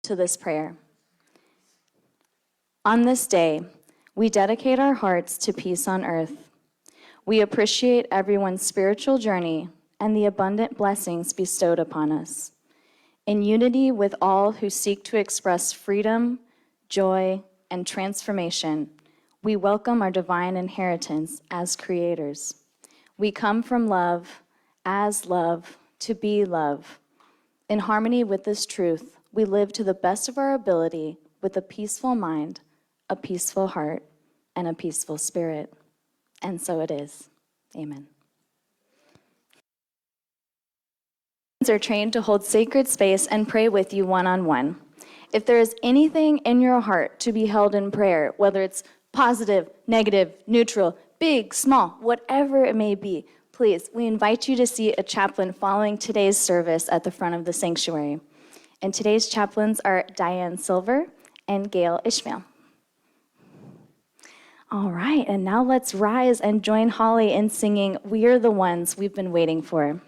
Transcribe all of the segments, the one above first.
to this prayer. On this day, we dedicate our hearts to peace on earth. We appreciate everyone's spiritual journey and the abundant blessings bestowed upon us. In unity with all who seek to express freedom, joy, and transformation, we welcome our divine inheritance as creators. We come from love, as love, to be love. In harmony with this truth, we live to the best of our ability with a peaceful mind, a peaceful heart, and a peaceful spirit. And so it is. Amen. Are trained to hold sacred space and pray with you one-on-one. If there is anything in your heart to be held in prayer, whether it's positive, negative, neutral, big, small, whatever it may be, please, we invite you to see a chaplain following today's service at the front of the sanctuary. And today's chaplains are Diane Silver and Gail Ishmael. All right, and now let's rise and join Holly in singing "We Are the Ones We've Been Waiting For."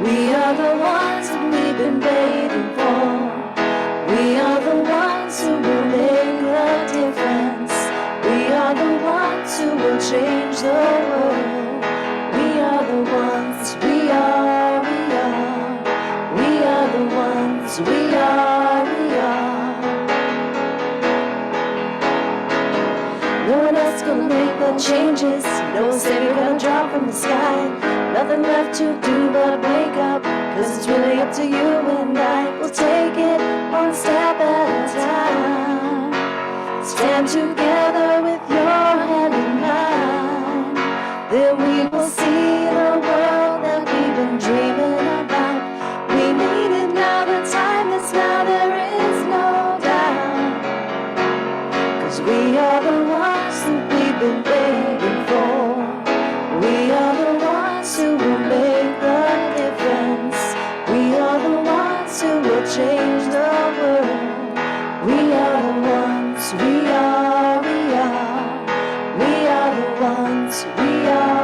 We are the ones that we've been waiting for. We are the ones who will make a difference. We are the ones who will change the world. We are the ones, we are. We are the ones, we are. No one else gonna make the changes. No savior gonna drop from the sky. Nothing left to do but wake up, 'cause it's really up to you and I. We'll take it one step at a time. Stand together with your hand in mine. Then we will see the world that we've been dreaming about. We need it now, the time is now, there is no doubt. 'Cause we are the ones that we've been waiting for. We are the ones who will make the difference. We are the ones who will change the world. We are the ones, we are. We are the ones, we are.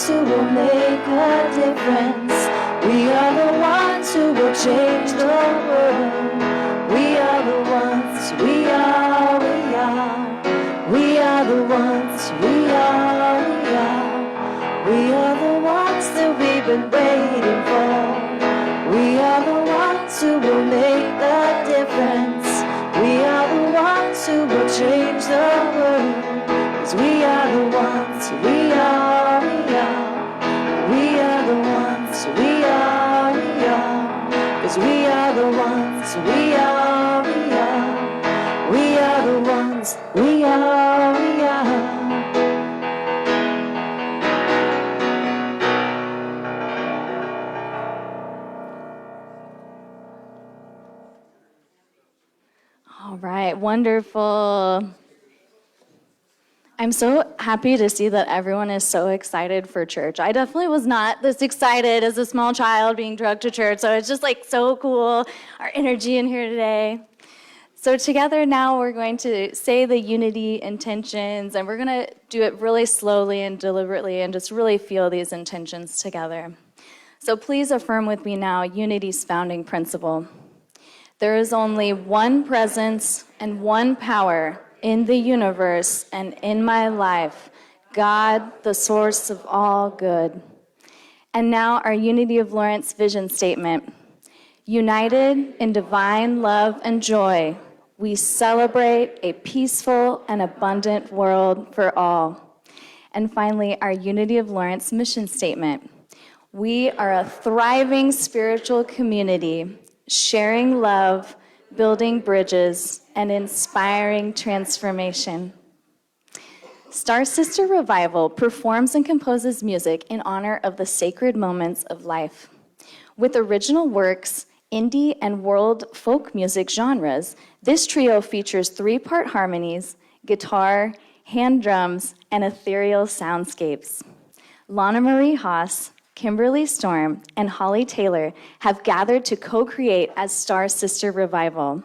Who will make a difference. will change the world. We are the ones, we are, we are. We are the ones, we are, we are. We are the ones that we've been waiting for. We are the ones who will make the difference. We are the ones who will change the world. 'Cause we are the ones, we are, we are. We are the ones, we are, we are. 'Cause we are the ones, we are, we are. We are the ones, we are, we are. All right, wonderful. I'm so happy to see that everyone is so excited for church. I definitely was not this excited as a small child being drugged to church, so it's just like so cool, our energy in here today. So together now we're going to say the unity intentions, and we're going to do it really slowly and deliberately and just really feel these intentions together. So please affirm with me now unity's founding principle. There is only one presence and one power in the universe and in my life, God, the source of all good. And now our Unity of Lawrence vision statement. United in divine love and joy, we celebrate a peaceful and abundant world for all. And finally, our Unity of Lawrence mission statement. We are a thriving spiritual community, sharing love, building bridges, and inspiring transformation. Star Sister Revival performs and composes music in honor of the sacred moments of life. With original works, indie and world folk music genres, this trio features 3-part harmonies, guitar, hand drums, and ethereal soundscapes. Lana Marie Haas, Kimberly Storm, and Holly Taylor have gathered to co-create as Star Sister Revival.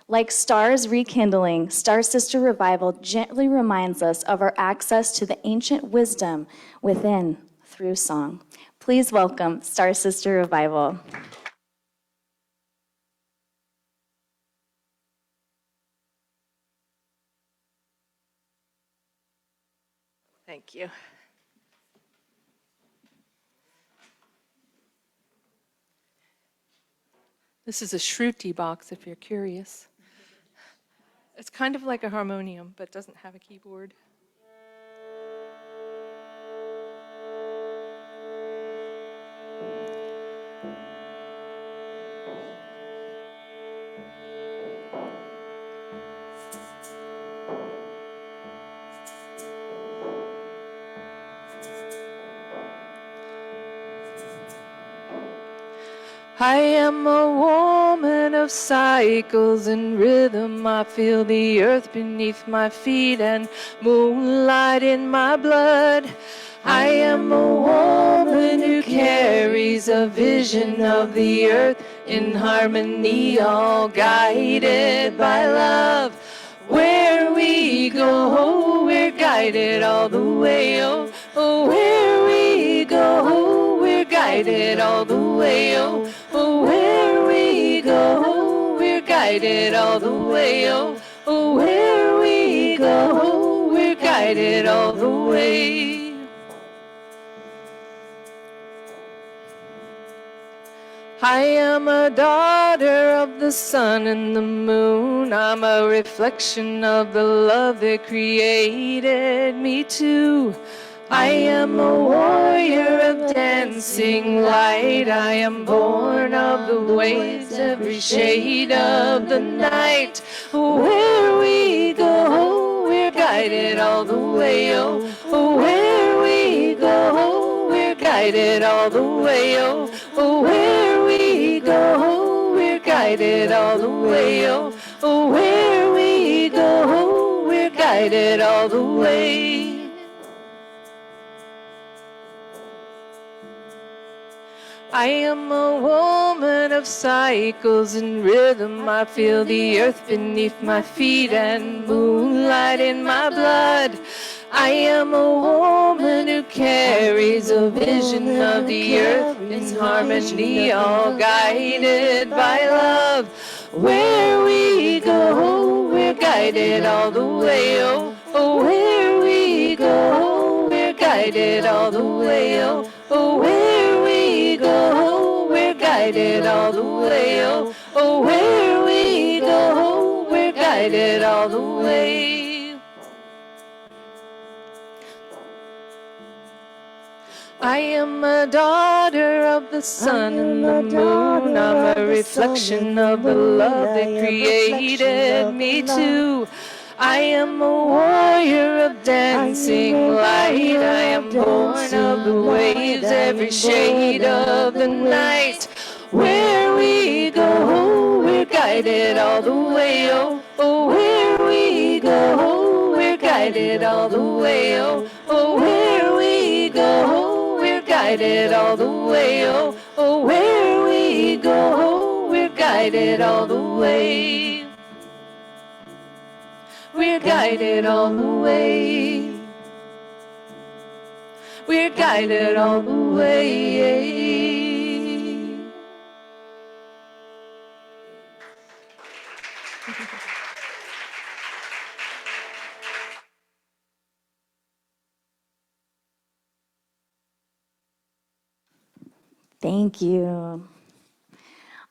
Like stars rekindling, Star Sister Revival gently reminds us of our access to the ancient wisdom within through song. Please welcome Star Sister Revival. Thank you. This is a Shruti box, if you're curious. It's kind of like a harmonium, but doesn't have a keyboard. I am a woman of cycles and rhythm. I feel the earth beneath my feet and moonlight in my blood. I am a woman who carries a vision of the earth in harmony, all guided by love. Where we go, we're guided all the way. Oh, oh, where we go, we're guided all the way. Oh, oh, where we go, we're guided all the way. Oh, oh, where we go, we're guided all the way. I am a daughter of the sun and the moon. I'm a reflection of the love that created me too. I am a warrior of dancing light. I am born of the waves, every shade of the night. Where we go, we're guided all the way. Oh, oh, where we go, we're guided all the way. Oh, oh, where we go, we're guided all the way. Oh, oh, where we go, we're guided all the way. I am a woman of cycles and rhythm. I feel the earth beneath my feet and moonlight in my blood. I am a woman who carries a vision of the earth in harmony, all guided by love. Where we go, we're guided all the way, oh, oh, where we go, we're guided all the way, oh, oh, where we go, we're guided all the way, oh, oh, where we go, we're guided all the way. I am a daughter of the sun and the moon. I'm a reflection of the love that created me too. I am a warrior of dancing light. I am born of the waves, every shade of the night. Where we go, we're guided all the way, oh, oh, where we go, we're guided all the way, oh, oh, where we go, we're guided all the way, oh, oh, where we go, we're guided all the way. We're guided all the way. We're guided all the way. Thank you.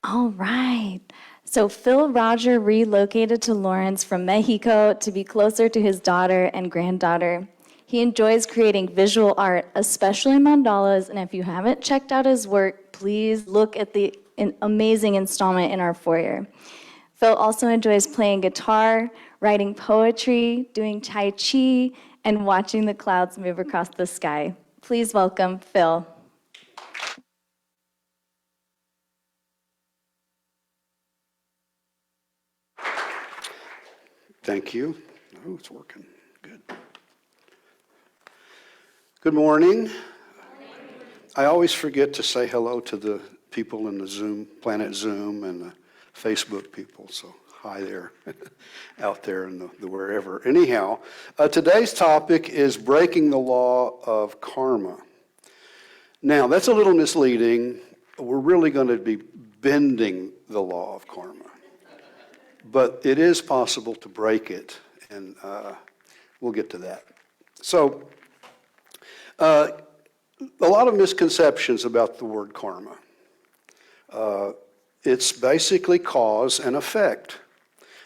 All right. So Phil Roger relocated to Lawrence from Mexico to be closer to his daughter and granddaughter. He enjoys creating visual art, especially mandalas, and if you haven't checked out his work, please look at the amazing installment in our foyer. Phil also enjoys playing guitar, writing poetry, doing Tai Chi, and watching the clouds move across the sky. Please welcome Phil. Thank you. Oh, it's working. Good. Good morning. I always forget to say hello to the people in the Zoom, Planet Zoom, and the Facebook people. So hi there, out there in the wherever. Anyhow, today's topic is breaking the law of karma. Now, that's a little misleading. We're really going to be bending the law of karma. But it is possible to break it, and we'll get to that. So, a lot of misconceptions about the word karma. It's basically cause and effect.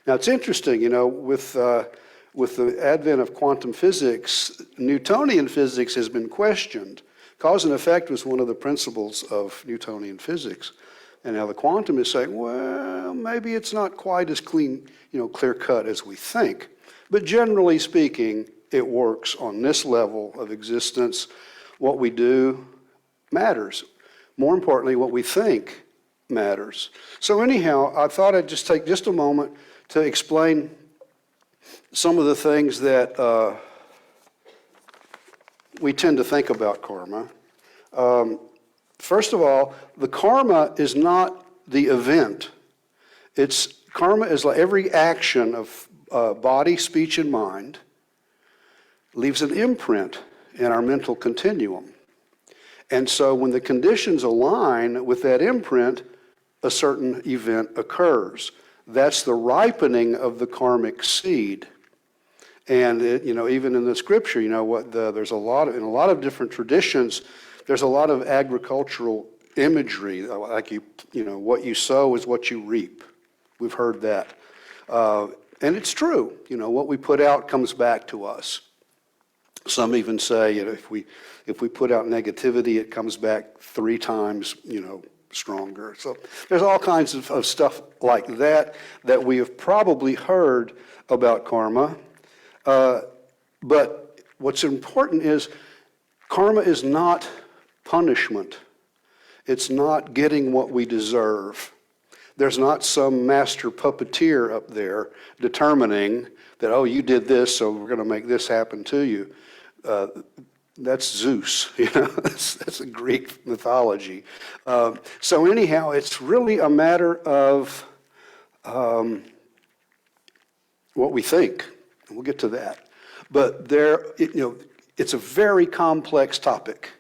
Now, it's interesting, you know, with the advent of quantum physics, Newtonian physics has been questioned. Cause and effect was one of the principles of Newtonian physics. And now the quantum is saying, well, maybe it's not quite as clean, clear-cut as we think. But generally speaking, it works on this level of existence. What we do matters. More importantly, what we think matters. So anyhow, I thought I'd just take just a moment to explain some of the things that we tend to think about karma. First of all, the karma is not the event. Karma is like every action of body, speech, and mind leaves an imprint in our mental continuum. And so when the conditions align with that imprint, a certain event occurs. That's the ripening of the karmic seed. And even in the scripture, there's a lot in a lot of different traditions. There's a lot of agricultural imagery, like what you sow is what you reap. We've heard that, and it's true. What we put out comes back to us. Some even say, if we put out negativity, it comes back 3 times, stronger. So there's all kinds of stuff like that we have probably heard about karma. But what's important is karma is not punishment. It's not getting what we deserve. There's not some master puppeteer up there determining that, oh, you did this, so we're going to make this happen to you. That's Zeus, that's a Greek mythology. So anyhow, it's really a matter of what we think. And we'll get to that. But it's a very complex topic.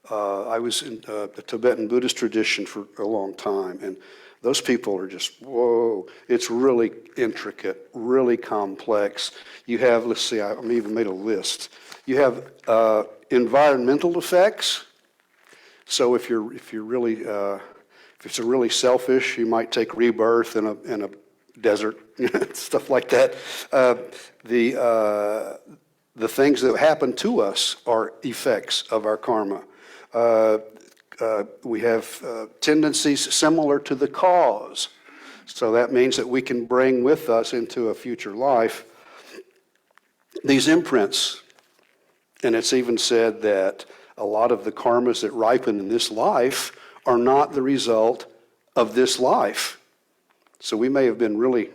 I was in the Tibetan Buddhist tradition for a long time, and those people are just, whoa, it's really intricate, really complex. You have, let's see, I even made a list. You have environmental effects. So if it's a really selfish, you might take rebirth in a desert, stuff like that. The things that happen to us are effects of our karma. We have tendencies similar to the cause. So that means that we can bring with us into a future life these imprints. And it's even said that a lot of the karmas that ripen in this life are not the result of this life. So we may have been really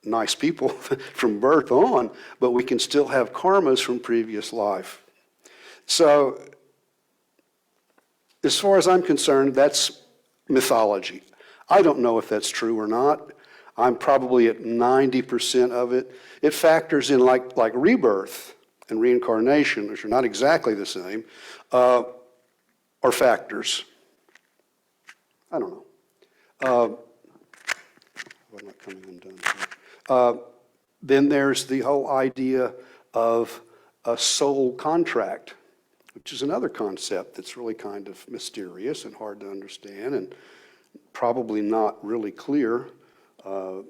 nice people from birth on, but we can still have karmas from previous life. So as far as I'm concerned, that's mythology. I don't know if that's true or not. I'm probably at 90% of it. It factors in like rebirth and reincarnation, which are not exactly the same, are factors. I don't know. I'm not coming undone. Then there's the whole idea of a soul contract, which is another concept that's really kind of mysterious and hard to understand and probably not really clear at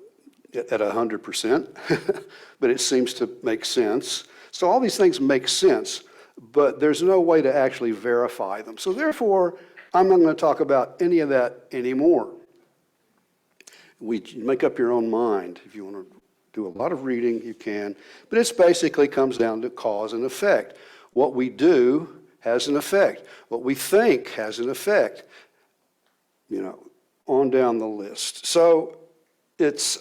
100%, but it seems to make sense. So all these things make sense, but there's no way to actually verify them. So therefore, I'm not going to talk about any of that anymore. Make up your own mind. If you want to do a lot of reading, you can. But it basically comes down to cause and effect. What we do has an effect. What we think has an effect. On down the list. So it's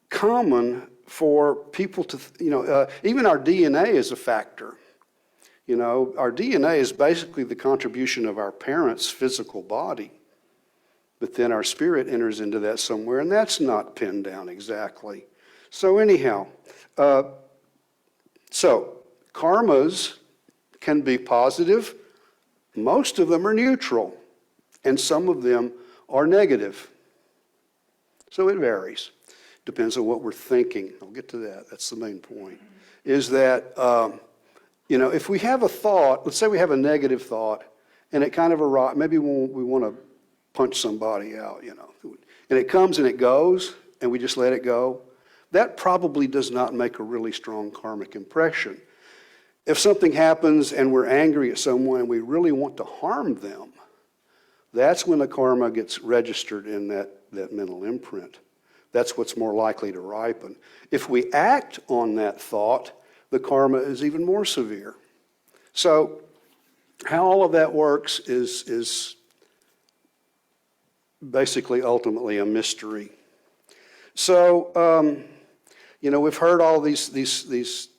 common for people to, even our DNA is a factor. Our DNA is basically the contribution of our parents' physical body. But then our spirit enters into that somewhere, and that's not pinned down exactly. So anyhow, karmas can be positive. Most of them are neutral, and some of them are negative. So it varies. Depends on what we're thinking. I'll get to that. That's the main point. Is that, if we have a thought, let's say we have a negative thought, and it kind of arrives, maybe we want to punch somebody out, and it comes and it goes, and we just let it go, that probably does not make a really strong karmic impression. If something happens and we're angry at someone and we really want to harm them, that's when the karma gets registered in that mental imprint. That's what's more likely to ripen. If we act on that thought, the karma is even more severe. So how all of that works is basically ultimately a mystery. So, we've heard all these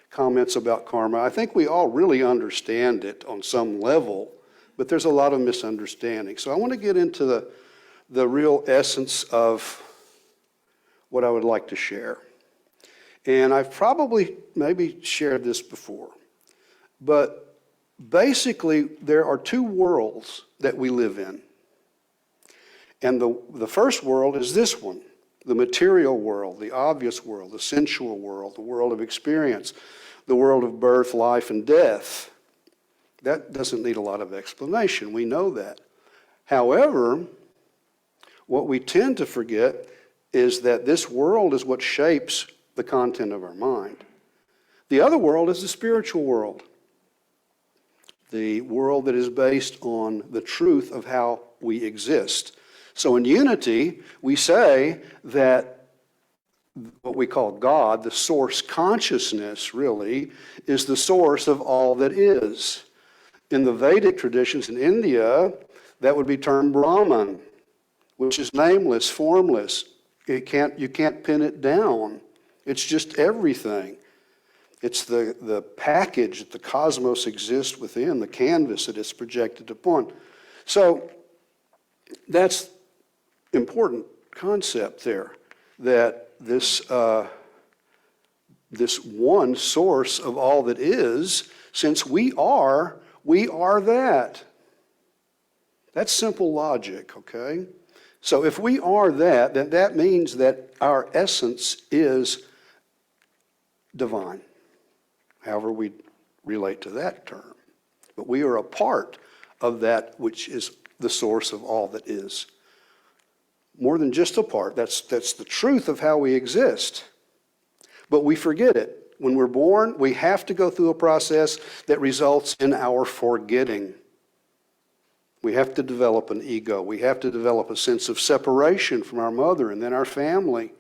comments about karma. I think we all really understand it on some level, but there's a lot of misunderstanding. So I want to get into the real essence of what I would like to share. And I've probably maybe shared this before, but basically there are two worlds that we live in. And the first world is this one, the material world, the obvious world, the sensual world, the world of experience, the world of birth, life, and death. That doesn't need a lot of explanation. We know that. However, what we tend to forget is that this world is what shapes the content of our mind. The other world is the spiritual world, the world that is based on the truth of how we exist. So in unity, we say that what we call God, the source consciousness really, is the source of all that is. In the Vedic traditions in India, that would be termed Brahman, which is nameless, formless. You can't pin it down. It's just everything. It's the package that the cosmos exists within, the canvas that it's projected upon. So that's important concept there, that this this one source of all that is, since we are that. That's simple logic, okay? So if we are that, then that means that our essence is divine, however we relate to that term. But we are a part of that which is the source of all that is. More than just a part, that's the truth of how we exist. But we forget it. When we're born, we have to go through a process that results in our forgetting. We have to develop an ego. We have to develop a sense of separation from our mother and then our family,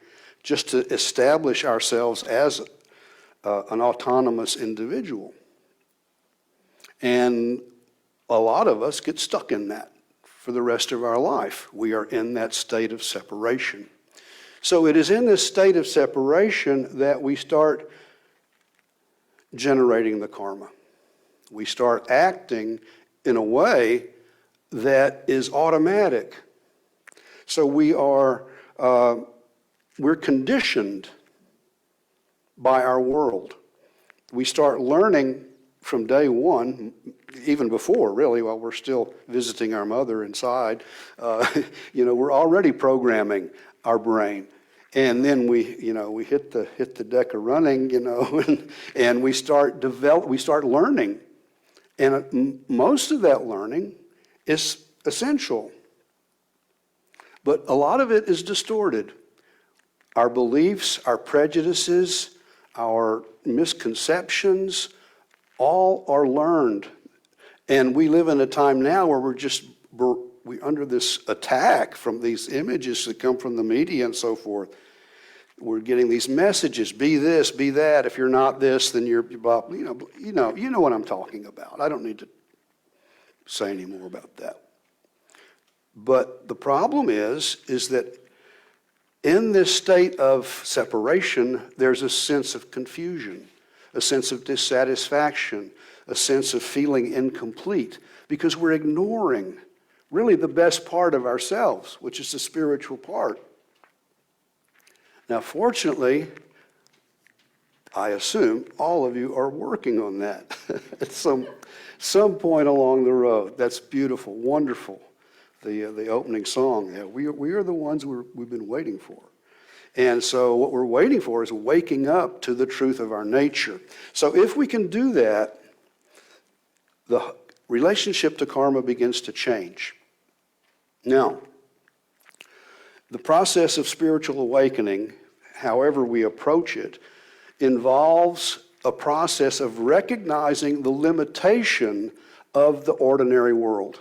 just to establish ourselves as an autonomous individual. And a lot of us get stuck in that for the rest of our life. We are in that state of separation. So it is in this state of separation that we start generating the karma. We start acting in a way that is automatic. So we're conditioned by our world. We start learning from day one, even before, really, while we're still visiting our mother inside. We're already programming our brain. And then we hit the deck of running, and we start learning. And most of that learning is essential. But a lot of it is distorted. Our beliefs, our prejudices, our misconceptions, all are learned. And we live in a time now where we're under this attack from these images that come from the media and so forth. We're getting these messages, be this, be that. If you're not this, then you're, you know what I'm talking about. I don't need to say any more about that. But the problem is that in this state of separation, there's a sense of confusion, a sense of dissatisfaction, a sense of feeling incomplete, because we're ignoring really the best part of ourselves, which is the spiritual part. Now, fortunately, I assume all of you are working on that at some point along the road. That's beautiful, wonderful. The opening song, we are the ones we've been waiting for. And so what we're waiting for is waking up to the truth of our nature. So if we can do that, the relationship to karma begins to change. Now, the process of spiritual awakening, however we approach it, involves a process of recognizing the limitation of the ordinary world.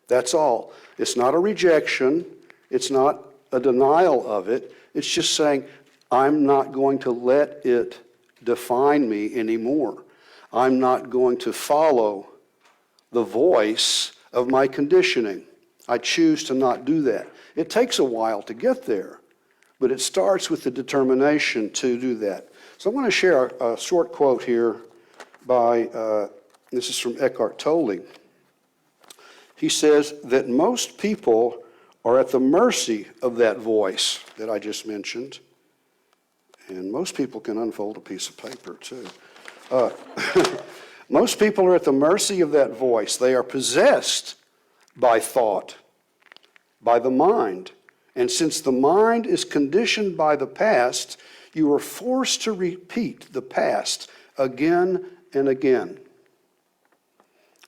That's all. It's not a rejection. It's not a denial of it. It's just saying, I'm not going to let it define me anymore. I'm not going to follow the voice of my conditioning. I choose to not do that. It takes a while to get there, but it starts with the determination to do that. So I want to share a short quote here by, this is from Eckhart Tolle. He says that most people are at the mercy of that voice that I just mentioned. And most people can unfold a piece of paper, too. Most people are at the mercy of that voice. They are possessed by thought, by the mind. And since the mind is conditioned by the past, you are forced to repeat the past again and again.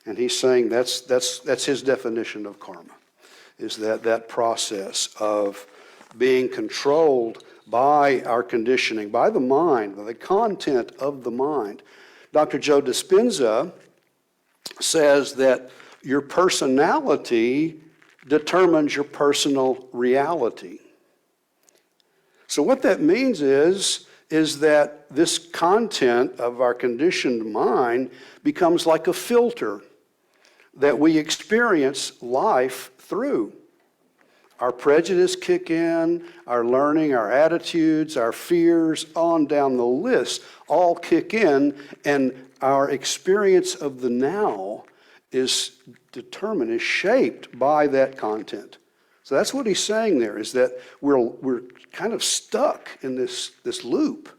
And he's saying that's his definition of karma, is that process of being controlled by our conditioning, by the mind, by the content of the mind. Dr. Joe Dispenza says that your personality determines your personal reality. So what that means is that this content of our conditioned mind becomes like a filter that we experience life through. Our prejudice kick in, our learning, our attitudes, our fears, on down the list, all kick in, and our experience of the now is determined, is shaped by that content. So that's what he's saying there, is that we're kind of stuck in this loop.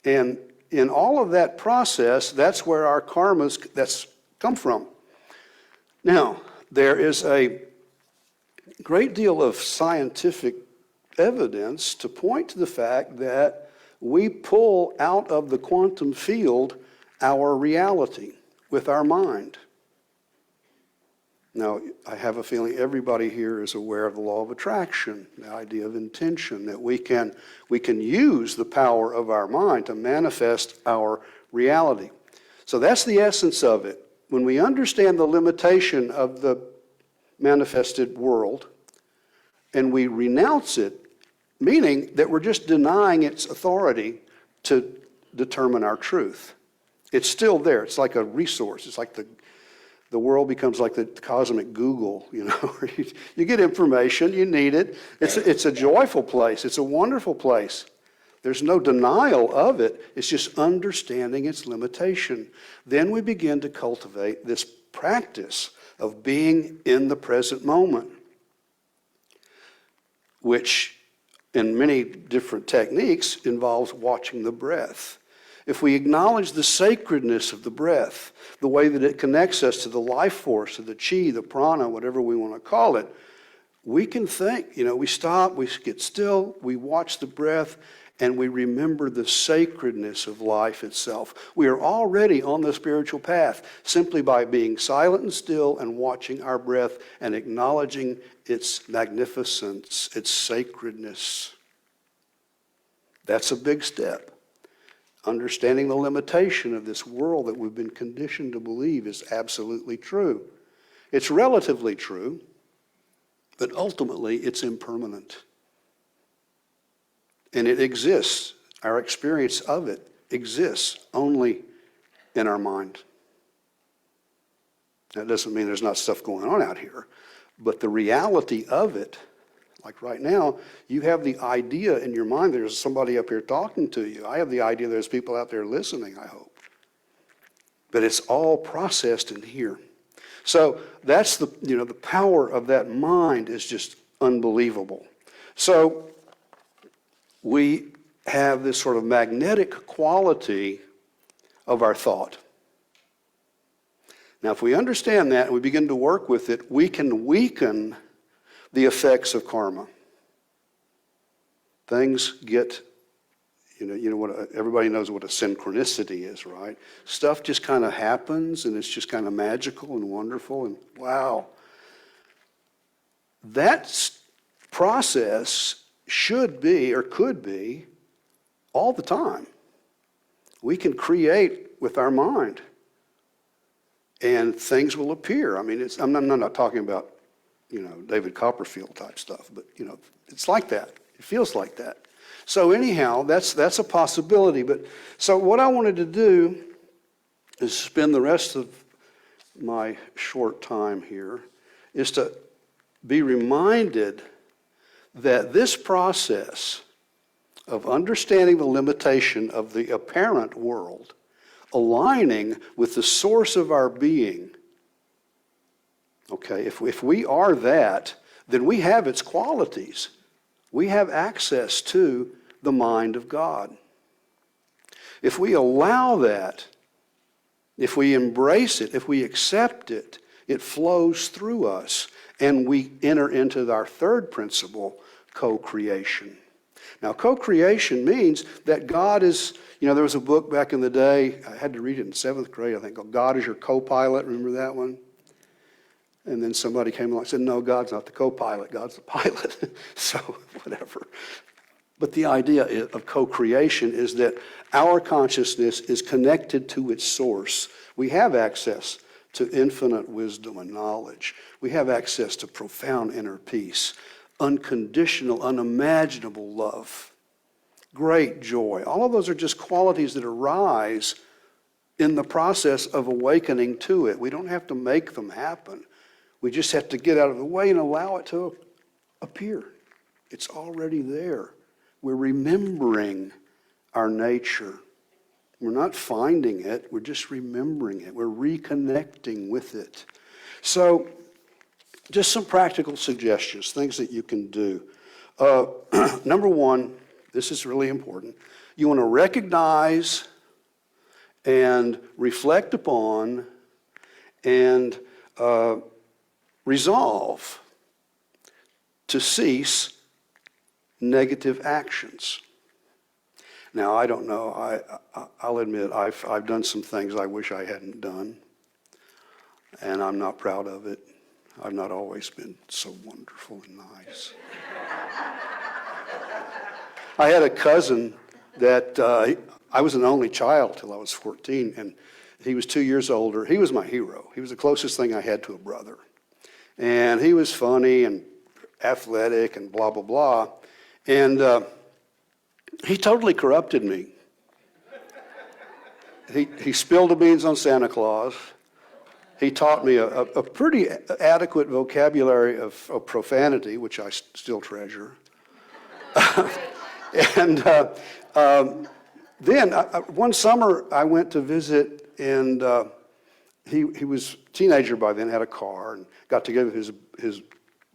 And in all of that process, that's where our karmas that's come from. Now, there is a great deal of scientific evidence to point to the fact that we pull out of the quantum field our reality with our mind. Now, I have a feeling everybody here is aware of the law of attraction, the idea of intention, that we can use the power of our mind to manifest our reality. So that's the essence of it. When we understand the limitation of the manifested world and we renounce it, meaning that we're just denying its authority to determine our truth. It's still there. It's like a resource. It's like the world becomes like the cosmic Google, you know, where you get information, you need it. It's a joyful place. It's a wonderful place. There's no denial of it. It's just understanding its limitation. Then we begin to cultivate this practice of being in the present moment, which in many different techniques involves watching the breath. If we acknowledge the sacredness of the breath, the way that it connects us to the life force, to the chi, the prana, whatever we want to call it, we can think, we stop, we get still, we watch the breath, and we remember the sacredness of life itself. We are already on the spiritual path simply by being silent and still and watching our breath and acknowledging its magnificence, its sacredness. That's a big step. Understanding the limitation of this world that we've been conditioned to believe is absolutely true. It's relatively true, but ultimately it's impermanent. And it exists. Our experience of it exists only in our mind. That doesn't mean there's not stuff going on out here, but the reality of it, like right now, you have the idea in your mind there's somebody up here talking to you. I have the idea there's people out there listening, I hope. But it's all processed in here. So that's the power of that mind is just unbelievable. So we have this sort of magnetic quality of our thought. Now, if we understand that and we begin to work with it, we can weaken the effects of karma. Things get, what everybody knows what a synchronicity is, right? Stuff just kind of happens and it's just kind of magical and wonderful and wow. That process should be or could be all the time. We can create with our mind and things will appear. I mean, I'm not talking about David Copperfield type stuff, but it's like that. It feels like that. So anyhow, that's a possibility. But so what I wanted to do is spend the rest of my short time here is to be reminded that this process of understanding the limitation of the apparent world, aligning with the source of our being. Okay, if we are that, then we have its qualities. We have access to the mind of God. If we allow that, if we embrace it, if we accept it, it flows through us, and we enter into our third principle, co-creation. Now, co-creation means that God is, there was a book back in the day, I had to read it in 7th grade, I think, called God is Your Co-Pilot. Remember that one? And then somebody came along and said, no, God's not the co-pilot, God's the pilot. So, whatever. But the idea of co-creation is that our consciousness is connected to its source. We have access to infinite wisdom and knowledge. We have access to profound inner peace, unconditional, unimaginable love, great joy. All of those are just qualities that arise in the process of awakening to it. We don't have to make them happen. We just have to get out of the way and allow it to appear. It's already there. We're remembering our nature. We're not finding it, we're just remembering it. We're reconnecting with it. So, just some practical suggestions, things that you can do. Number one, This is really important. You want to recognize and reflect upon and resolve to cease negative actions. Now, I don't know. I'll admit I've done some things I wish I hadn't done, and I'm not proud of it. I've not always been so wonderful and nice. I had a cousin that I was an only child till I was 14, and he was 2 years older. He was my hero. He was the closest thing I had to a brother. And he was funny and athletic and blah, blah, blah. And he totally corrupted me. He spilled the beans on Santa Claus. He taught me a pretty adequate vocabulary of profanity, which I still treasure. And then one summer I went to visit, and he was a teenager by then, had a car, and got together with his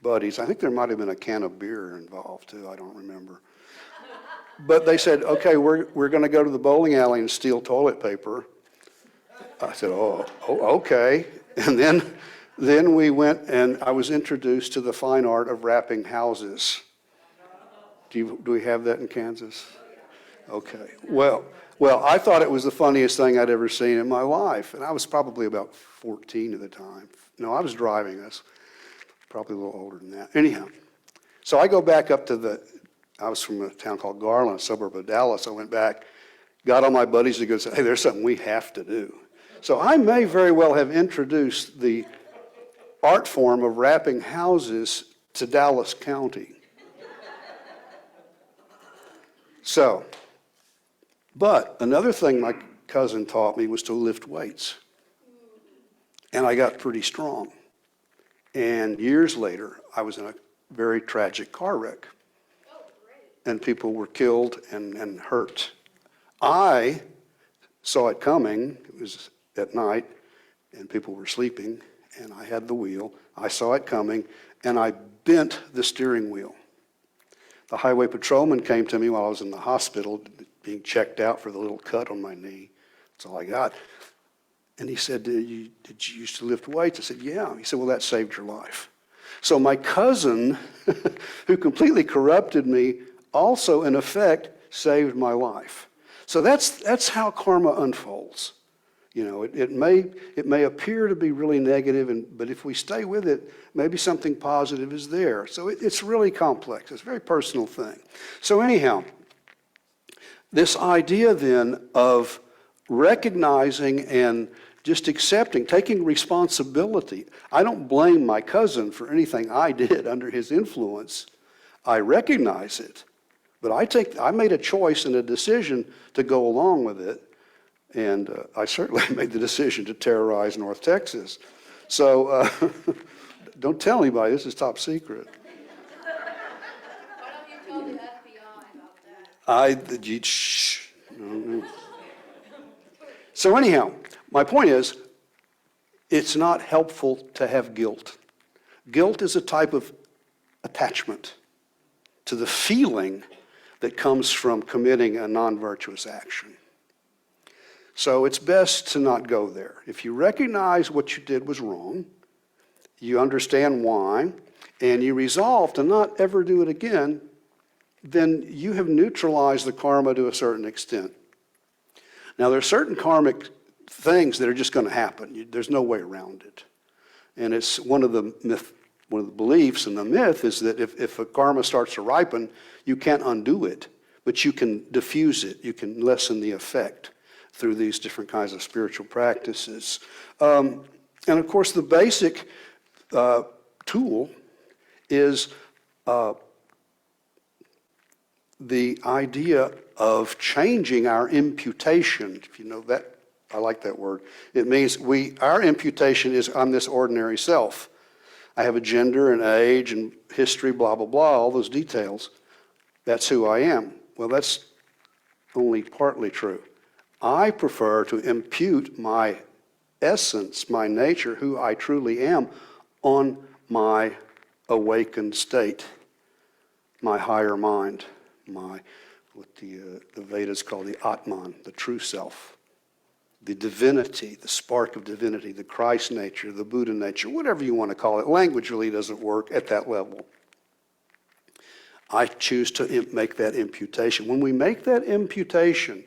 buddies. I think there might have been a can of beer involved too, I don't remember. But they said, okay, we're going to go to the bowling alley and steal toilet paper. I said, oh okay. And then we went, and I was introduced to the fine art of wrapping houses. Do we have that in Kansas? Okay. Well, I thought it was the funniest thing I'd ever seen in my life, and I was probably about 14 at the time. No, I was driving us, probably a little older than that. Anyhow, so I go back up to I was from a town called Garland, a suburb of Dallas. I went back, got all my buddies to go say, hey, there's something we have to do. So I may very well have introduced the art form of wrapping houses to Dallas County. So, but another thing my cousin taught me was to lift weights. And I got pretty strong. And years later, I was in a very tragic car wreck. And people were killed and hurt. I saw it coming. It was at night, and people were sleeping, and I had the wheel. I saw it coming, and I bent the steering wheel. The highway patrolman came to me while I was in the hospital being checked out for the little cut on my knee. That's all I got. And he said, did you used to lift weights? I said, yeah. He said, well, that saved your life. So my cousin, who completely corrupted me, also, in effect, saved my life. So that's how karma unfolds. You know, it may appear to be really negative, but if we stay with it, maybe something positive is there. So it's really complex. It's a very personal thing. So anyhow, this idea then of recognizing and just accepting, taking responsibility. I don't blame my cousin for anything I did under his influence. I recognize it, but I made a choice and a decision to go along with it. And I certainly made the decision to terrorize North Texas. So don't tell anybody, this is top secret. Why don't you tell the FBI about that? Shh. No. So anyhow, my point is, it's not helpful to have guilt. Guilt is a type of attachment to the feeling that comes from committing a non-virtuous action. So it's best to not go there. If you recognize what you did was wrong, you understand why, and you resolve to not ever do it again, then you have neutralized the karma to a certain extent. Now, there are certain karmic things that are just going to happen. There's no way around it. And it's one of the beliefs and the myth is that if a karma starts to ripen, you can't undo it, but you can diffuse it. You can lessen the effect through these different kinds of spiritual practices. And of course, the basic tool is the idea of changing our imputation. If you know that, I like that word. It means our imputation is on this ordinary self. I have a gender and age and history, blah, blah, blah, all those details. That's who I am. Well, that's only partly true. I prefer to impute my essence, my nature, who I truly am, on my awakened state, my higher mind, my what the Vedas call the Atman, the true self, the divinity, the spark of divinity, the Christ nature, the Buddha nature, whatever you want to call it. Language really doesn't work at that level. I choose to make that imputation. When we make that imputation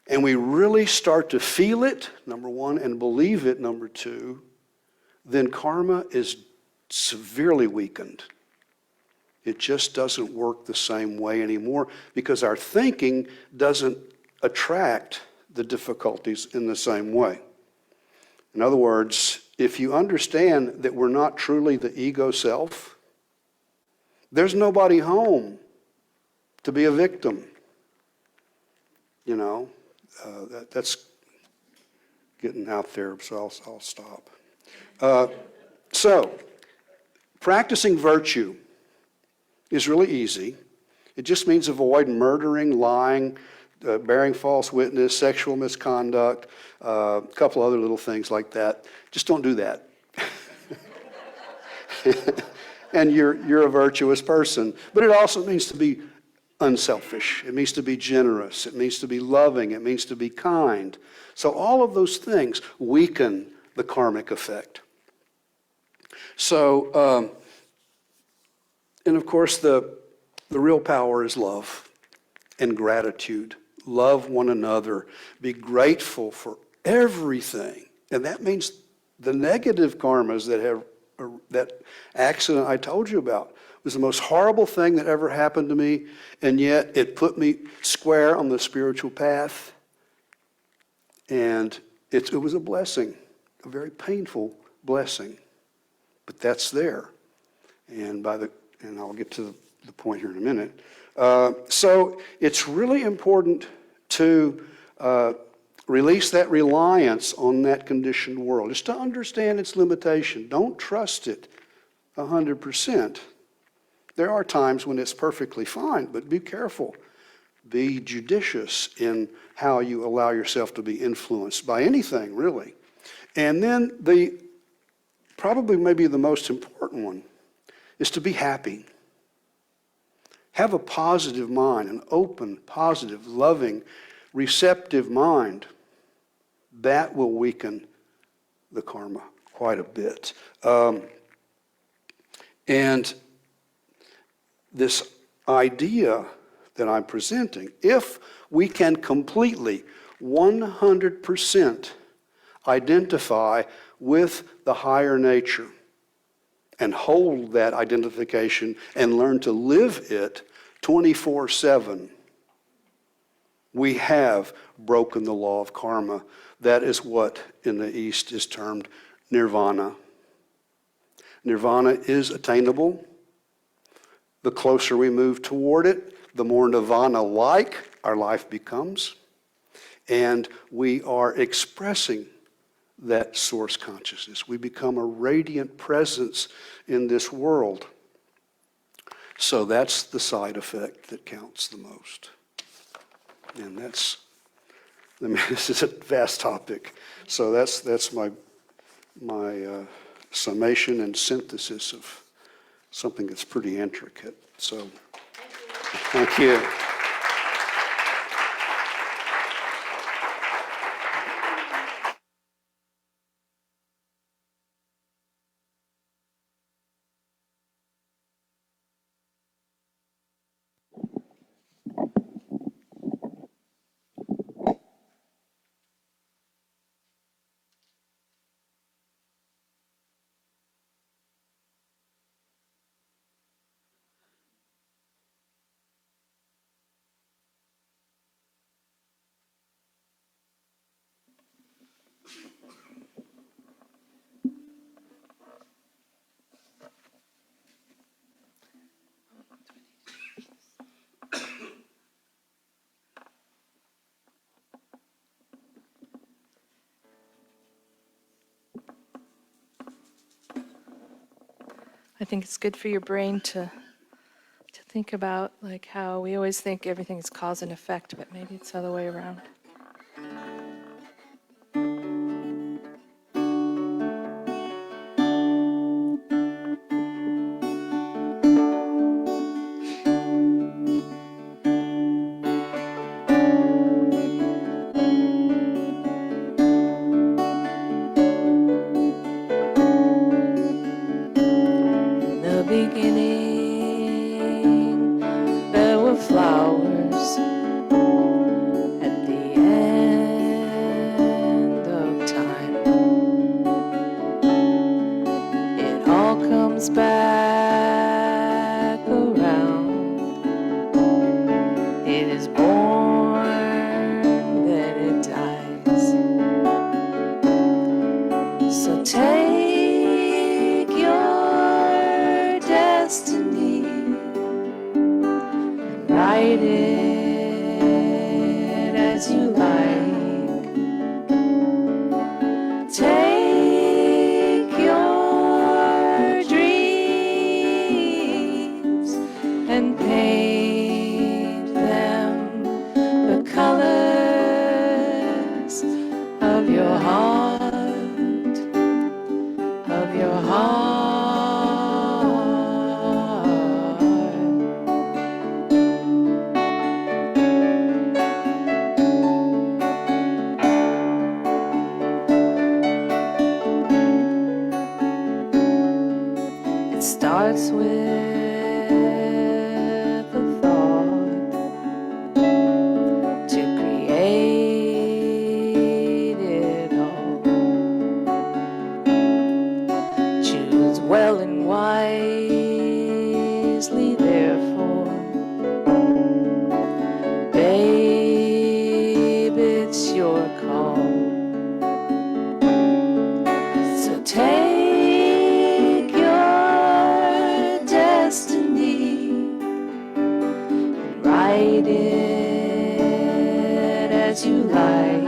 and we really start to feel it, number one, and believe it, number two, then karma is severely weakened. It just doesn't work the same way anymore because our thinking doesn't attract the difficulties in the same way. In other words, if you understand that we're not truly the ego self, there's nobody home to be a victim. You know, that's getting out there, so I'll stop. So, practicing virtue is really easy. It just means avoid murdering, lying, bearing false witness, sexual misconduct, a couple other little things like that. Just don't do that. And you're a virtuous person. But it also means to be unselfish. It means to be generous. It means to be loving. It means to be kind. So all of those things weaken the karmic effect. So, and of course, the real power is love and gratitude. Love one another. Be grateful for everything. And that means the negative karmas that accident I told you about was the most horrible thing that ever happened to me, and yet it put me square on the spiritual path. And it was a blessing, a very painful blessing. But that's there. And I'll get to the point here in a minute. So it's really important to release that reliance on that conditioned world, just to understand its limitation. Don't trust it 100%. There are times when it's perfectly fine, but be careful. Be judicious in how you allow yourself to be influenced by anything, really. And then probably maybe the most important one is to be happy. Have a positive mind, an open, positive, loving, receptive mind. That will weaken the karma quite a bit. And this idea that I'm presenting, if we can completely, 100% identify with the higher nature and hold that identification and learn to live it 24/7, we have broken the law of karma. That is what in the East is termed nirvana. Nirvana is attainable. The closer we move toward it, the more nirvana-like our life becomes. And we are expressing that source consciousness. We become a radiant presence in this world. So that's the effect that counts the most. And this is a vast topic. So that's my summation and synthesis of something that's pretty intricate. So thank you. I think it's good for your brain to think about like how we always think everything's cause and effect, but maybe it's the other way around. beginning, there were flowers. At the end of time, it all comes back around. It is born, then it dies. So take your destiny and write it as you like. Take your dreams and paint them the colors of your heart, of your heart. It starts with a thought to create it all. Choose well and wisely, therefore, babe, it's your call. So take your destiny and write it as you like.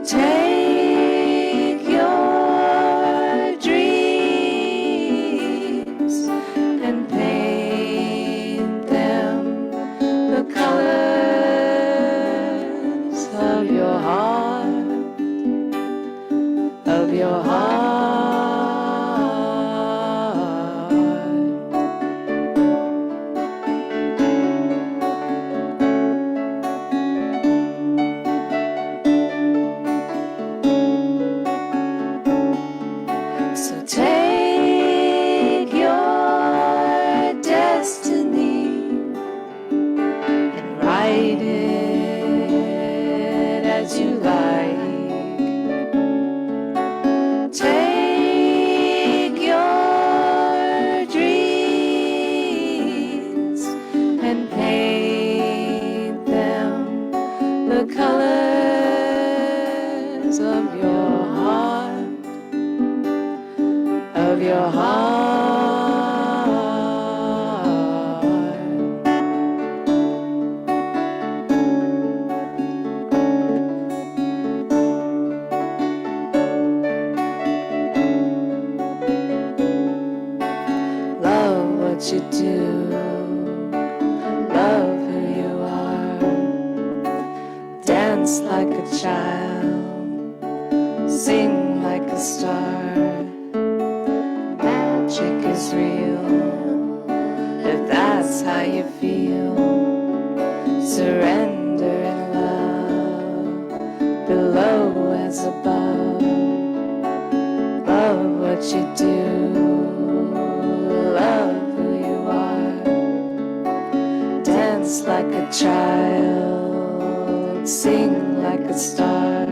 Take your dreams and paint them the colors of your heart, of your heart. So take your destiny and write it as you like. Take your dreams and paint them the colors of your heart, of your heart. Love what you do, love who you are. Dance like a child, sing like a star. Magic is real, if that's how you feel. Surrender in love, below as above. Love what you do, love who you are. Dance like a child, sing like a star.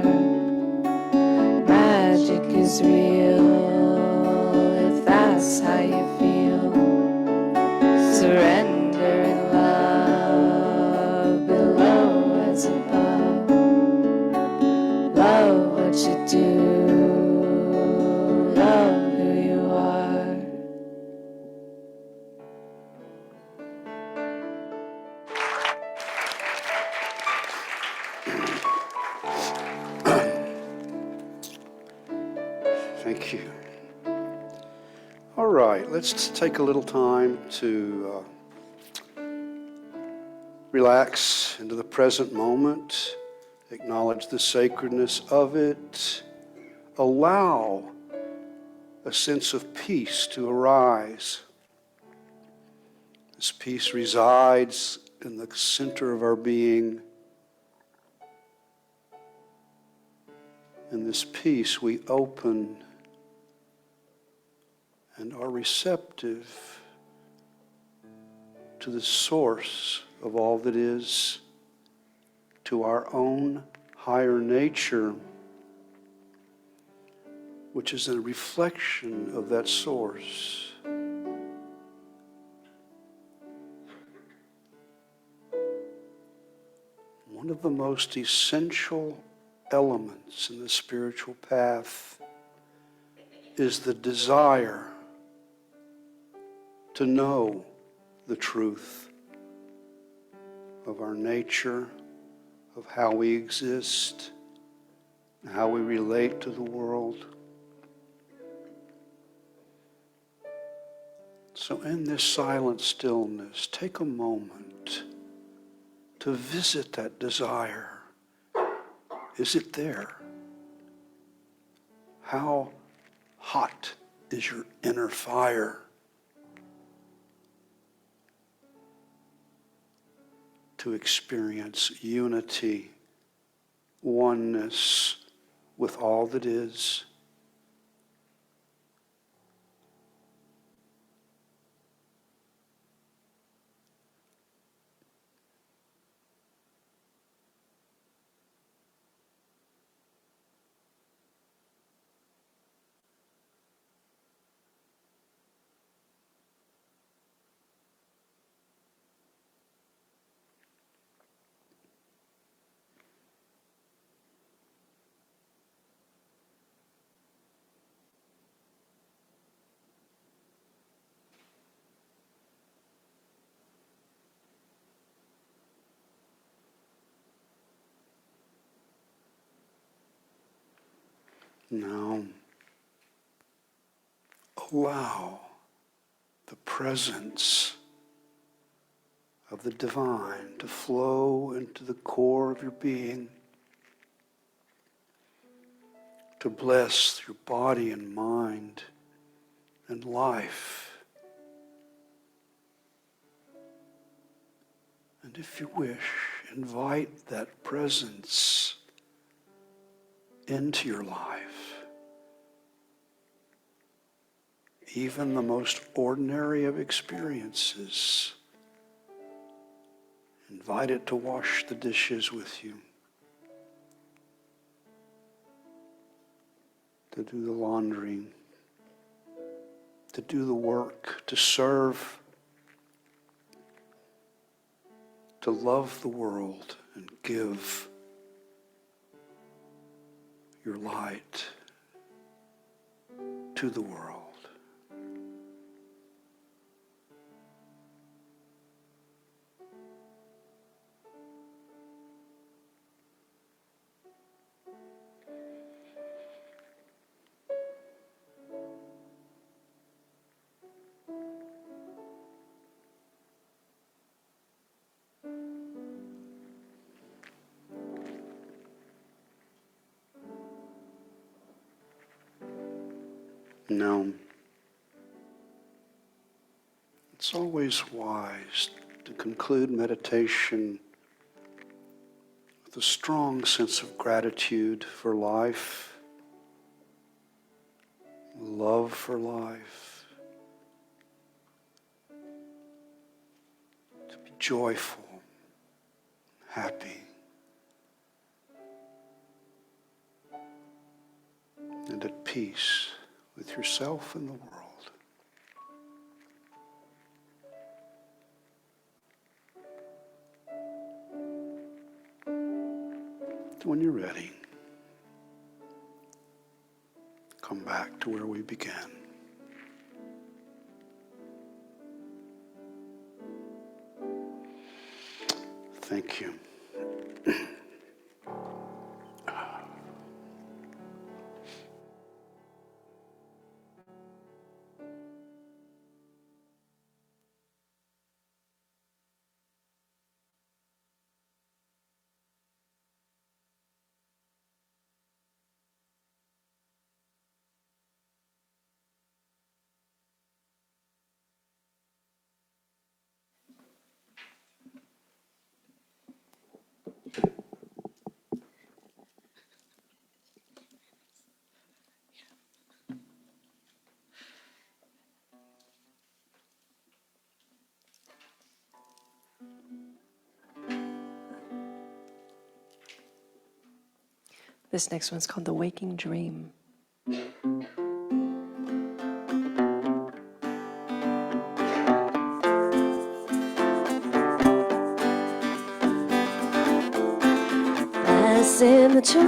Magic is real, if that's how you feel. Surrender in love, below as above. Love what you do, love who you are. Thank you. All right, let's take a little time to relax into the present moment, acknowledge the sacredness of it, allow a sense of peace to arise. This peace resides in the center of our being. In this peace, we open and are receptive to the source of all that is, to our own higher nature, which is a reflection of that source. One of the most essential elements in the spiritual path is the desire to know the truth of our nature, of how we exist, and how we relate to the world. So in this silent stillness, take a moment to visit that desire. Is it there? How hot is your inner fire? To experience unity, oneness with all that is. Now, allow the presence of the divine to flow into the core of your being, to bless your body and mind and life. And if you wish, invite that presence into your life. Even the most ordinary of experiences. Invite it to wash the dishes with you, to do the laundry, to do the work, to serve, to love the world and give your light to the world. Now, it's always wise to conclude meditation with a strong sense of gratitude for life, love for life, to be joyful, happy, and at peace with yourself and the world. When you're ready, come back to where we began. Thank you. This next one's called The Waking Dream. As in the church,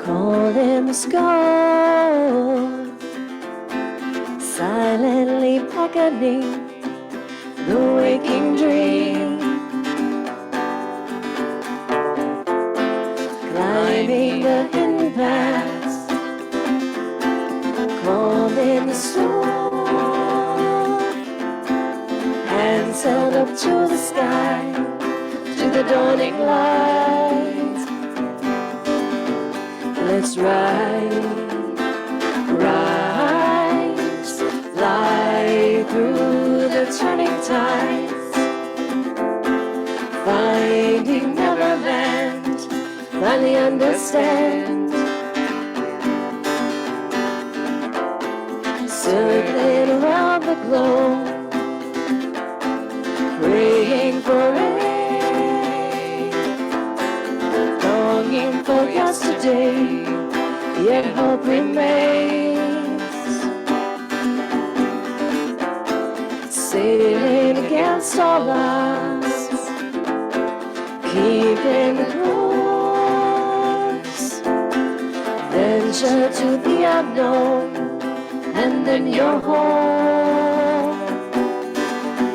cold in the sky, silently beckoning the waking dream, climbing the hidden paths, calm in the storm, hands held up to the sky, to the dawning light. Let's rise, fly through the turning tides, finding Neverland, finally understand, circling around the globe, praying for rain, longing for yesterday, yet hope remains, sailing against all odds, keeping the course, venture to the unknown, and then you're home.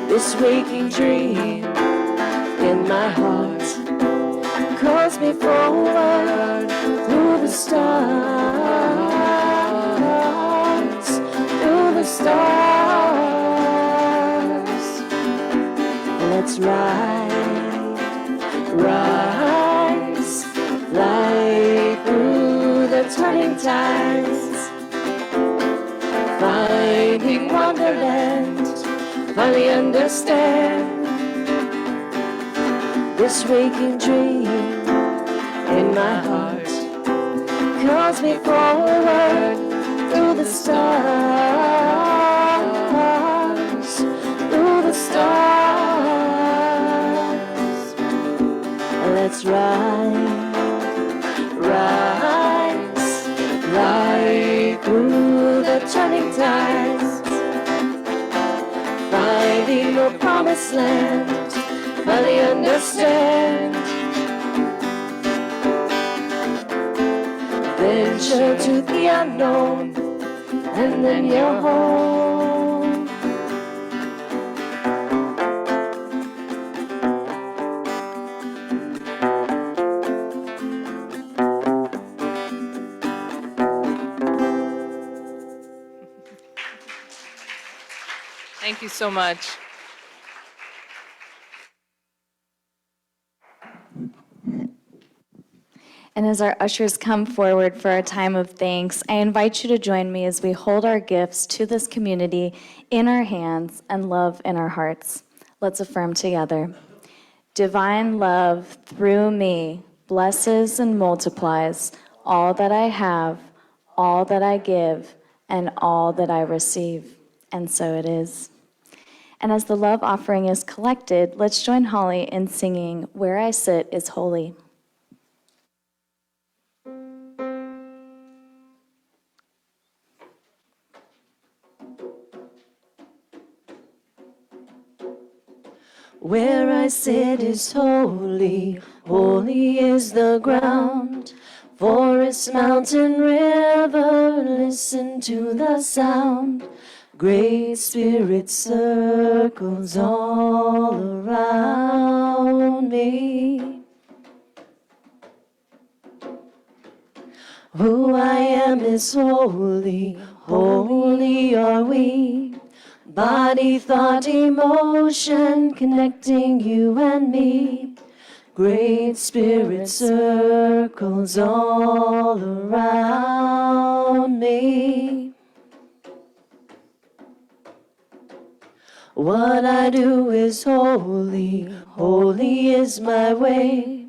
This waking dream in my heart calls me forward through the stars, through the stars. Let's rise, fly through the turning tides, finding Wonderland, finally understand. This waking dream in my heart calls me forward through the stars, through the stars. Let's rise, fly through the turning tides, finding your promised land, finally understand. Venture to the unknown, and then you're home. Thank you so much. And as our ushers come forward for our time of thanks, I invite you to join me as we hold our gifts to this community in our hands and love in our hearts. Let's affirm together. Divine love through me blesses and multiplies all that I have, all that I give, and all that I receive. And so it is. And as the love offering is collected, let's join Holly in singing, Where I Sit is Holy. Where I sit is holy, holy is the ground. Forest, mountain, river, listen to the sound. Great Spirit circles all around me. Who I am is holy, holy are we. Body, thought, emotion, connecting you and me. Great Spirit circles all around me. What I do is holy, holy is my way.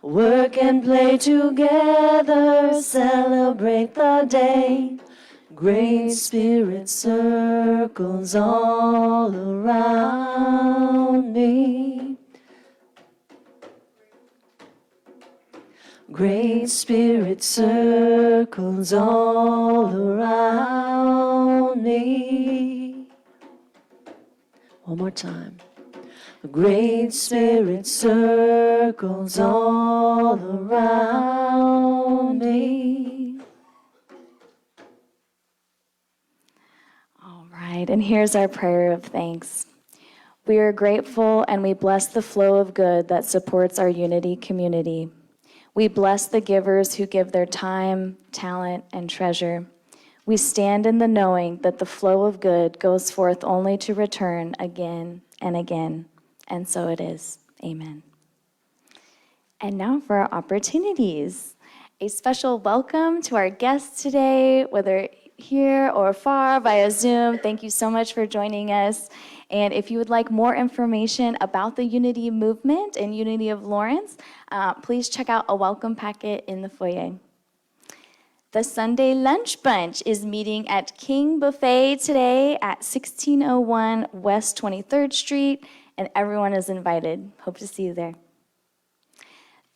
Work and play together, celebrate the day. Great Spirit circles all around me. Great Spirit circles all around me. One more time. The Great Spirit circles all around me. All right, and here's our prayer of thanks. We are grateful and we bless the flow of good that supports our Unity community. We bless the givers who give their time, talent, and treasure. We stand in the knowing that the flow of good goes forth only to return again and again. And so it is. Amen. And now for our opportunities. A special welcome to our guests today, whether here or far via Zoom. Thank you so much for joining us. And if you would like more information about the Unity movement and Unity of Lawrence, please check out a welcome packet in the foyer. The Sunday Lunch Bunch is meeting at King Buffet today at 1601 West 23rd Street, and everyone is invited. Hope to see you there.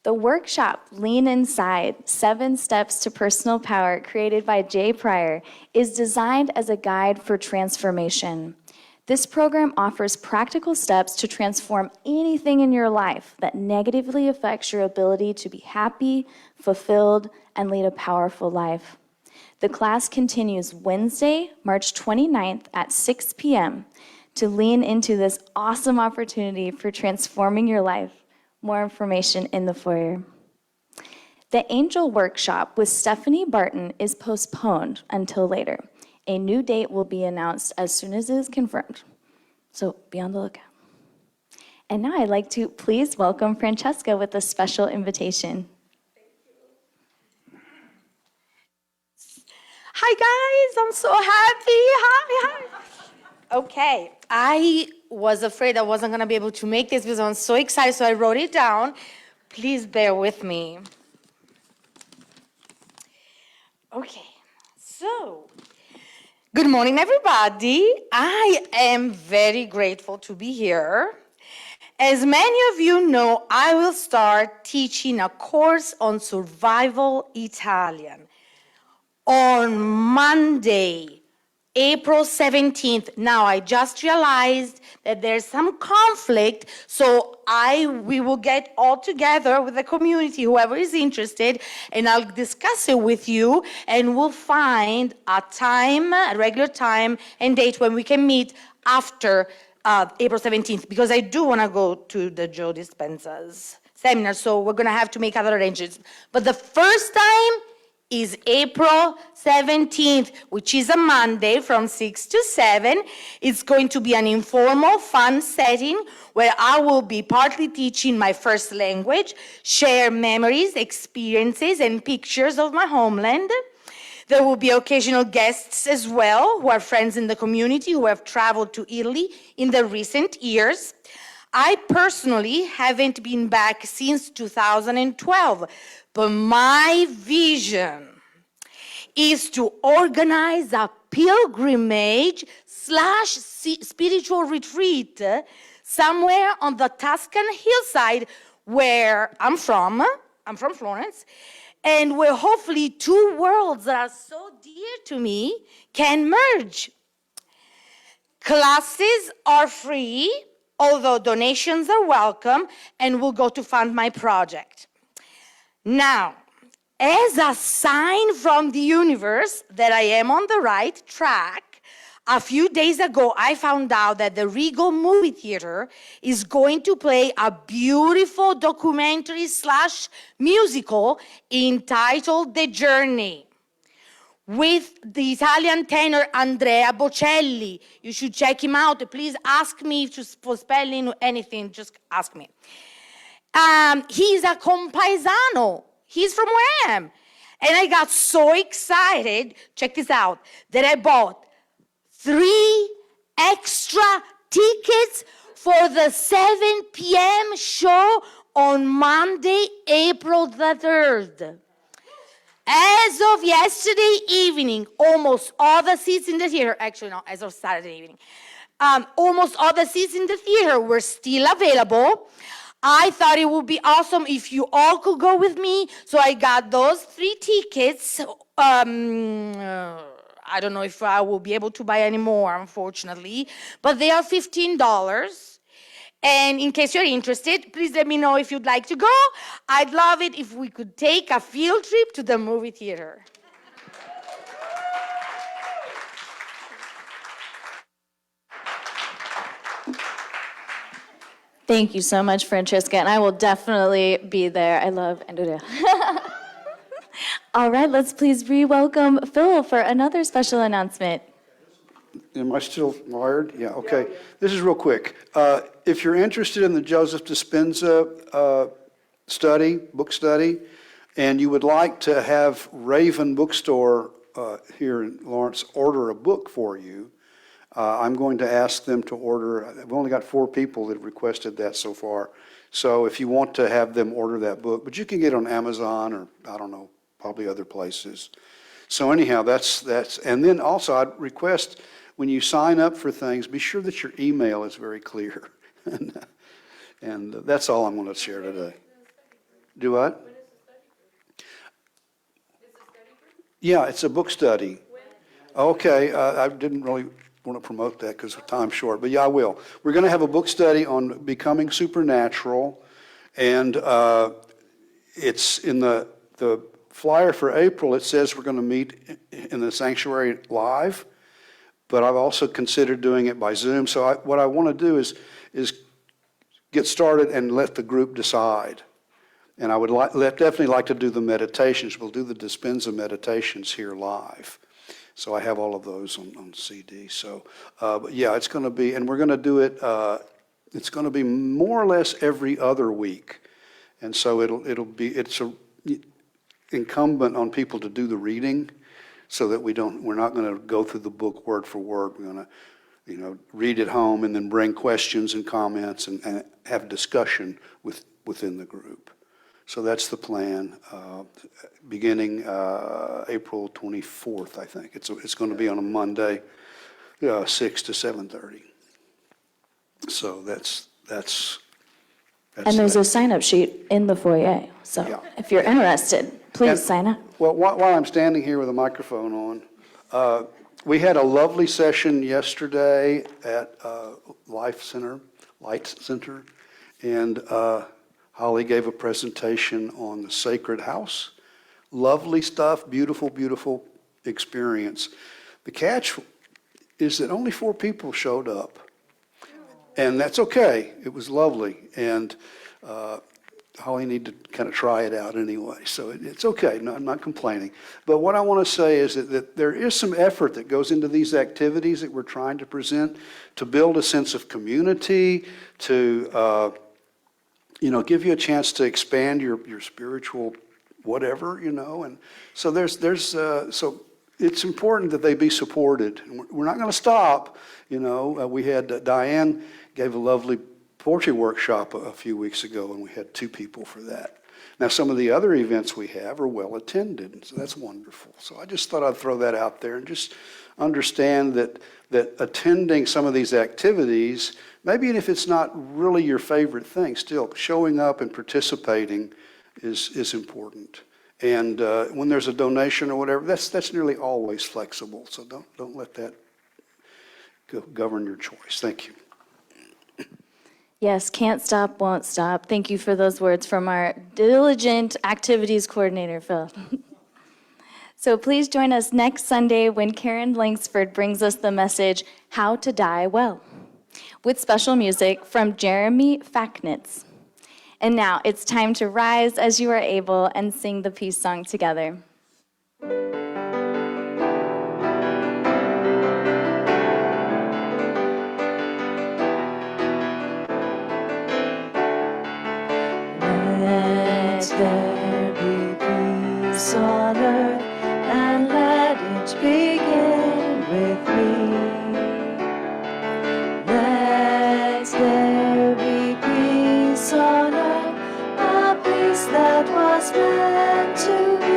The workshop, Lean Inside, 7 Steps to Personal Power, created by Jay Pryor, is designed as a guide for transformation. This program offers practical steps to transform anything in your life that negatively affects your ability to be happy, fulfilled, and lead a powerful life. The class continues Wednesday, March 29th at 6 p.m. to lean into this awesome opportunity for transforming your life. More information in the foyer. The Angel Workshop with Stephanie Barton is postponed until later. A new date will be announced as soon as it is confirmed. So be on the lookout. And now I'd like to please welcome Francesca with a special invitation. Hi guys, I'm so happy. Hi. Okay, I was afraid I wasn't gonna be able to make this because I'm so excited, so I wrote it down. Please bear with me. Okay, so good morning, everybody. I am very grateful to be here. As many of you know, I will start teaching a course on survival Italian on Monday, April 17th. Now, I just realized that there's some conflict, so we will get all together with the community, whoever is interested, and I'll discuss it with you, and we'll find a time, a regular time and date when we can meet after April 17th, because I do want to go to the Joe Dispenza's seminar, so we're going to have to make other arrangements. But the first time is April 17th, which is a Monday from 6 to 7. It's going to be an informal, fun setting where I will be partly teaching my first language, share memories, experiences, and pictures of my homeland. There will be occasional guests as well, who are friends in the community who have traveled to Italy in the recent years. I personally haven't been back since 2012, but my vision is to organize a pilgrimage/spiritual retreat somewhere on the Tuscan hillside where I'm from Florence, and where hopefully 2 worlds that are so dear to me can merge. Classes are free, although donations are welcome, and will go to fund my project. Now, as a sign from the universe that I am on the right track, a few days ago I found out that the Regal Movie Theater is going to play a beautiful documentary/musical entitled The Journey, with the Italian tenor Andrea Bocelli. You should check him out. Please ask me for spelling anything, just ask me. He's a compaesano. He's from where I am. And I got so excited, check this out, that I bought 3 extra tickets for the 7 p.m. show on Monday, April the 3rd. As of yesterday evening, almost all the seats in the theater, actually no, as of Saturday evening, almost all the seats in the theater were still available. I thought it would be awesome if you all could go with me. So I got those 3 tickets. I don't know if I will be able to buy any more, unfortunately, but they are $15. And in case you're interested, please let me know if you'd like to go. I'd love it if we could take a field trip to the movie theater. Thank you so much, Francesca, and I will definitely be there. I love Andrea. All right, let's please re-welcome Phil for another special announcement. Am I still wired? Yeah, okay. This is real quick. If you're interested in the Joseph Dispenza book study, and you would like to have Raven Bookstore here in Lawrence order a book for you, I'm going to ask them to order. I've only got 4 people that have requested that so far. So if you want to have them order that book, but you can get it on Amazon or, I don't know, probably other places. So anyhow, that's, and then also I'd request when you sign up for things, be sure that your email is very clear. And that's all I'm going to share today. Do what? Yeah, it's a book study. Okay, I didn't really want to promote that because time's short, but yeah, I will. We're going to have a book study on becoming supernatural, and it's in the flyer for April. It says we're going to meet in the sanctuary live, but I've also considered doing it by Zoom. So what I want to do is get started and let the group decide. And I would definitely like to do the meditations. We'll do the Dispenza meditations here live. So I have all of those on CD. So, but yeah, it's going to be, and we're going to do it. It's going to be more or less every other week, and so it's incumbent on people to do the reading, so that we're not going to go through the book word for word. We're going to, read it home and then bring questions and comments and have discussion within the group. So that's the plan, beginning April 24th, I think. It's going to be on a Monday, 6 to 7:30. So that's And there's that. a sign-up sheet in the foyer. So Yeah. if you're interested, please sign up. Well, while I'm standing here with a microphone on, we had a lovely session yesterday at Light Center, and Holly gave a presentation on the Sacred House. Lovely stuff, beautiful, beautiful experience. The catch is that only 4 people showed up. And that's okay. It was lovely. And Holly needed to kind of try it out anyway. So it's okay. No, I'm not complaining. But what I want to say is that there is some effort that goes into these activities that we're trying to present to build a sense of community, to give you a chance to expand your spiritual whatever, and so so it's important that they be supported. We're not going to stop, We had Diane gave a lovely poetry workshop a few weeks ago, and we had 2 people for that. Now, some of the other events we have are well attended, so that's wonderful. So I just thought I'd throw that out there and just understand that attending some of these activities, maybe if it's not really your favorite thing, still showing up and participating is important. And when there's a donation or whatever, that's nearly always flexible. So don't let that govern your choice. Thank you. Yes, can't stop, won't stop. Thank you for those words from our diligent activities coordinator, Phil. So please join us next Sunday when Karen Langsford brings us the message, How to Die Well, with special music from Jeremy Facknitz. And now it's time to rise as you are able and sing the peace song together. Let there be peace on earth, and let it begin with me. Let there be peace on earth, a peace that was meant to be.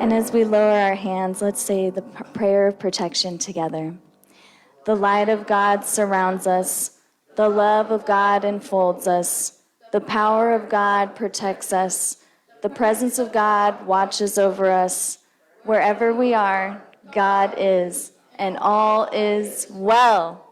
And as we lower our hands, let's say the prayer of protection together. The light of God surrounds us. The love of God enfolds us. The power of God protects us. The presence of God watches over us. Wherever we are, God is, and all is well.